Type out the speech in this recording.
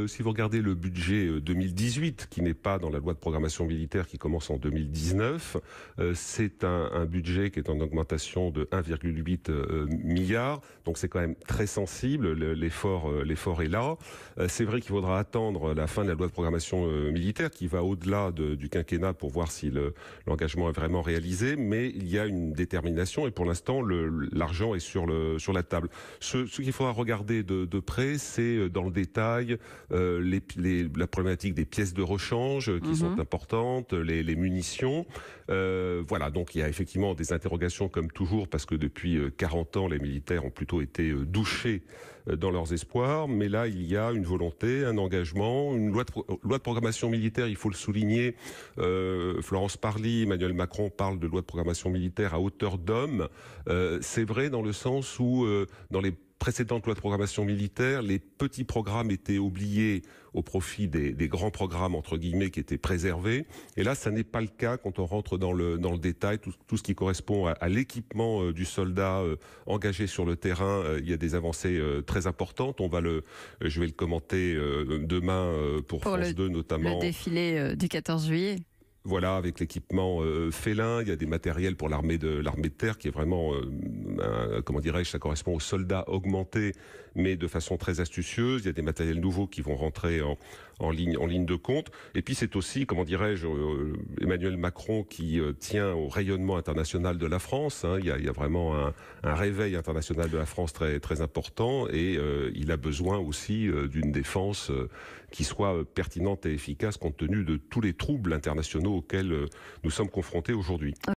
Si vous regardez le budget 2018, qui n'est pas dans la loi de programmation militaire qui commence en 2019, c'est un budget qui est en augmentation de 1,8 milliard. Donc c'est quand même très sensible, l'effort est là. C'est vrai qu'il faudra attendre la fin de la loi de programmation militaire qui va au-delà du quinquennat pour voir si l'engagement est vraiment réalisé, mais il y a une détermination et pour l'instant l'argent est sur la table. Ce qu'il faudra regarder de près, c'est dans le détail la problématique des pièces de rechange qui sont importantes, les munitions. Voilà, donc il y a effectivement des interrogations comme toujours parce que depuis 40 ans, les militaires ont plutôt été douchés dans leurs espoirs. Mais là, il y a une volonté, un engagement, une loi de programmation militaire, il faut le souligner. Florence Parly, Emmanuel Macron parle de loi de programmation militaire à hauteur d'homme. C'est vrai dans le sens où dans les précédentes lois de programmation militaire, les petits programmes étaient oubliés au profit des grands programmes, entre guillemets, qui étaient préservés. Et là, ça n'est pas le cas quand on rentre dans le détail. Tout ce qui correspond à l'équipement du soldat engagé sur le terrain, il y a des avancées très importantes. Je vais le commenter demain pour France 2 notamment. Le défilé du 14 juillet. Voilà, avec l'équipement Félin, il y a des matériels pour l'armée de terre qui est vraiment, comment dirais-je, ça correspond aux soldats augmentés, mais de façon très astucieuse. Il y a des matériels nouveaux qui vont rentrer en ligne de compte. Et puis c'est aussi, comment dirais-je, Emmanuel Macron qui tient au rayonnement international de la France. Hein. Il y a vraiment un réveil international de la France très très important et il a besoin aussi d'une défense qui soit pertinente et efficace compte tenu de tous les troubles internationaux auxquels nous sommes confrontés aujourd'hui.